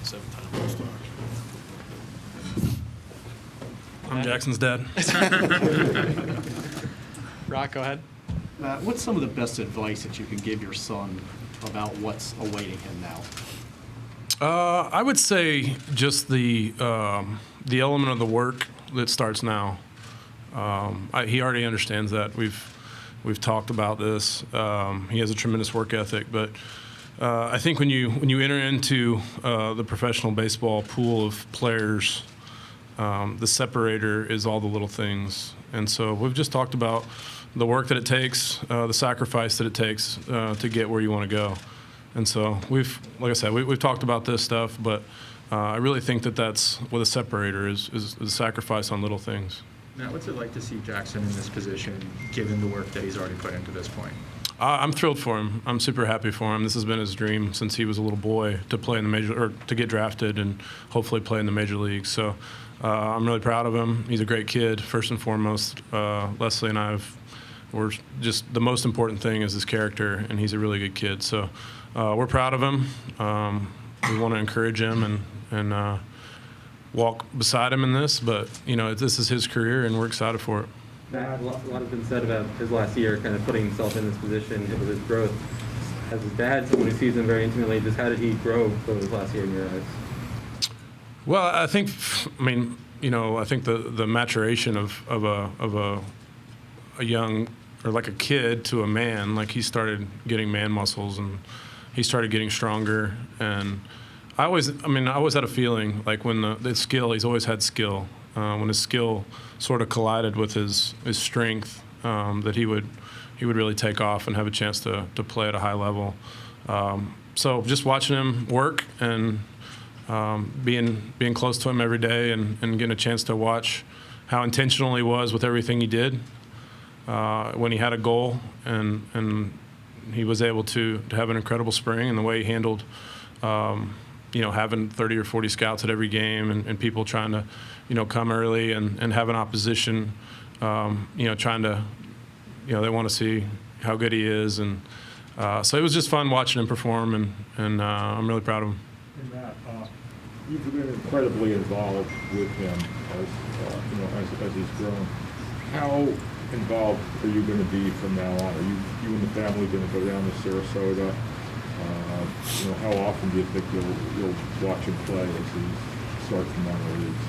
Seven-time All-Star. I'm Jackson's dad. Rock, go ahead. What's some of the best advice that you can give your son about what's awaiting him now? I would say just the element of the work that starts now. He already understands that. We've talked about this. He has a tremendous work ethic, but I think when you enter into the professional baseball pool of players, the separator is all the little things. And so we've just talked about the work that it takes, the sacrifice that it takes to get where you want to go. And so like I said, we've talked about this stuff, but I really think that's what a separator is the sacrifice on little things. Matt, what's it like to see Jackson in this position, given the work that he's already put into this point? I'm thrilled for him. I'm super happy for him. This has been his dream since he was a little boy to play in the major, or to get drafted and hopefully play in the major leagues. So I'm really proud of him. He's a great kid, first and foremost. Leslie and we're just, the most important thing is his character, and he's a really good kid. So we're proud of him. We want to encourage him and walk beside him in this, but this is his career, and we're excited for it. Matt, a lot has been said about his last year, kind of putting himself in this position with his growth. As his dad, someone who sees him very intimately, just how did he grow over his last year in your eyes? Well, I think the maturation of a young, or like a kid to a man, like he started getting man muscles and he started getting stronger. And I always had a feeling like when the skill, he's always had skill. When his skill sort of collided with his strength, that he would really take off and have a chance to play at a high level. So just watching him work and being close to him every day and getting a chance to watch how intentional he was with everything he did when he had a goal, and he was able to have an incredible spring, and the way he handled having 30 or 40 scouts at every game and people trying to come early and have an opposition trying to they want to see how good he is, and so it was just fun watching him perform, and I'm really proud of him. And Matt, you've been incredibly involved with him as he's grown. How involved are you going to be from now on? Are you and the family going to go down to Sarasota? How often do you think you'll watch him play as he starts the minor leagues?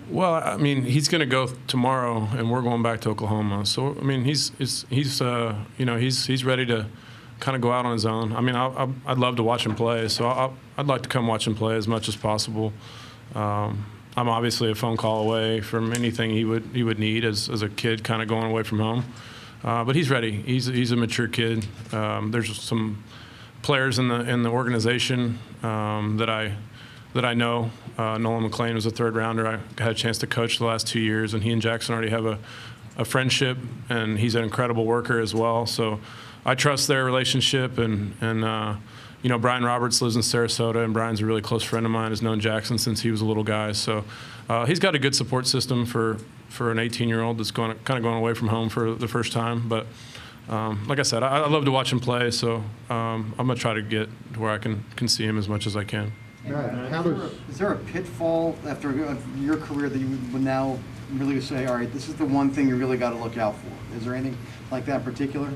Well, he's going to go tomorrow, and we're going back to Oklahoma. So, he's ready to kind of go out on his own. I'd love to watch him play, so I'd like to come watch him play as much as possible. I'm obviously a phone call away from anything he would need as a kid, kind of going away from home. But he's ready. He's a mature kid. There's some players in the organization that I know. Nolan McClain was a third rounder. I had a chance to coach the last 2 years, and he and Jackson already have a friendship, and he's an incredible worker as well. So I trust their relationship, and Brian Roberts lives in Sarasota, and Brian's a really close friend of mine, has known Jackson since he was a little guy. So he's got a good support system for an 18-year-old that's kind of going away from home for the first time. But like I said, I love to watch him play, so I'm going to try to get to where I can see him as much as I can. Is there a pitfall after your career that you would now really say, all right, this is the one thing you really got to look out for? Is there anything like that in particular?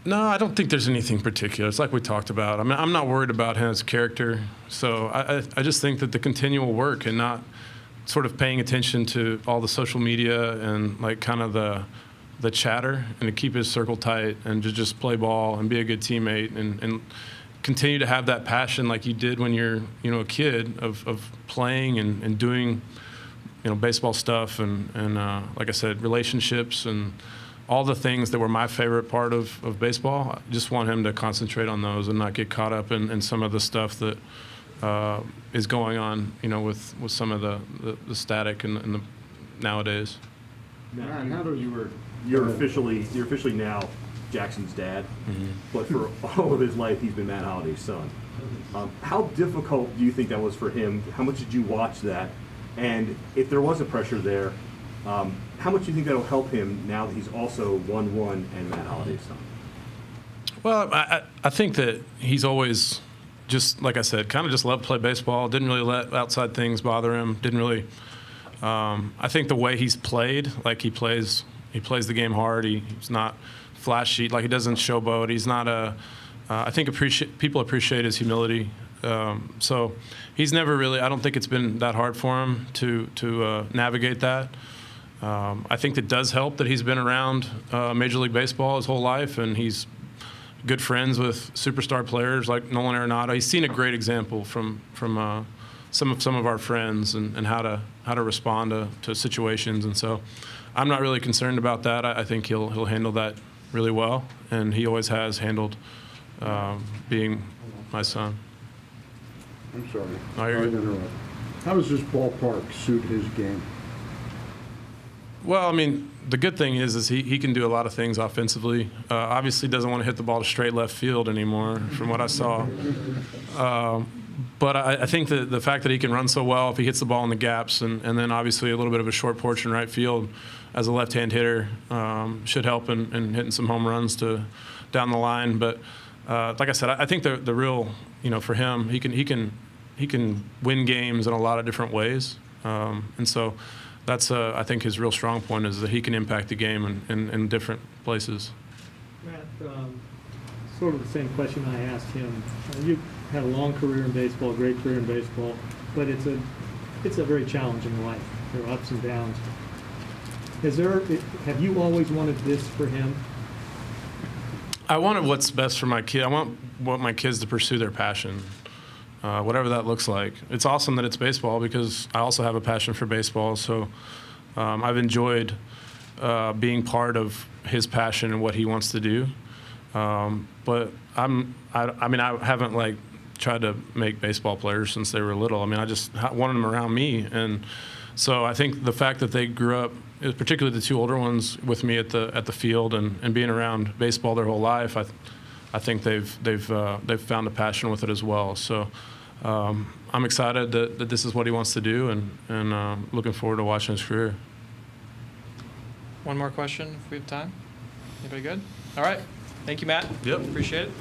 No, I don't think there's anything particular. It's like we talked about. I'm not worried about his character. So I just think that the continual work and not sort of paying attention to all the social media and like kind of the chatter, and to keep his circle tight and to just play ball and be a good teammate and continue to have that passion like you did when you're a kid of playing and doing baseball stuff and like I said, relationships and all the things that were my favorite part of baseball. I just want him to concentrate on those and not get caught up in some of the stuff that is going on, with some of the static and the nowadays. Matt, how do You're officially now Jackson's dad, but for all of his life, he's been Matt Holliday's son. How difficult do you think that was for him? How much did you watch that? And if there was a pressure there, how much do you think that'll help him now that he's also 1-1 and Matt Holliday's son? Well, I think that he's always, just like I said, kind of just loved to play baseball. Didn't really let outside things bother him. Didn't really. I think the way he's played, like he plays the game hard. He's not flashy. Like he doesn't showboat. He's not a. I think people appreciate his humility. So he's never really. I don't think it's been that hard for him to navigate that. I think it does help that he's been around Major League Baseball his whole life, and he's good friends with superstar players like Nolan Arenado. He's seen a great example from some of our friends and how to respond to situations. And so I'm not really concerned about that. I think he'll handle that really well, and he always has handled being my son. I'm sorry. No, you're Sorry to good. interrupt. How does this ballpark suit his game? Well, I mean, the good thing is he can do a lot of things offensively. Obviously doesn't want to hit the ball to straight left field anymore from what I saw. But I think that the fact that he can run so well, if he hits the ball in the gaps, and then obviously a little bit of a short porch in right field as a left-hand hitter should help in hitting some home runs down the line. But like I said, I think the real, for him, he can win games in a lot of different ways. And so that's, I think, his real strong point is that he can impact the game in different places. Matt, sort of the same question I asked him. You've had a long career in baseball, a great career in baseball, but it's a very challenging life. There are ups and downs. Have you always wanted this for him? I wanted what's best for my kid. I want my kids to pursue their passion, whatever that looks like. It's awesome that it's baseball because I also have a passion for baseball. So I've enjoyed being part of his passion and what he wants to do. But I mean, I haven't tried to make baseball players since they were little. I mean, I just wanted them around me, and so I think the fact that they grew up, particularly the two older ones, with me at the field and being around baseball their whole life, I think they've found a passion with it as well. So I'm excited that this is what he wants to do, and looking forward to watching his career. One more question if we have time. Anybody good? All right. Thank you, Matt. Yep. Appreciate it.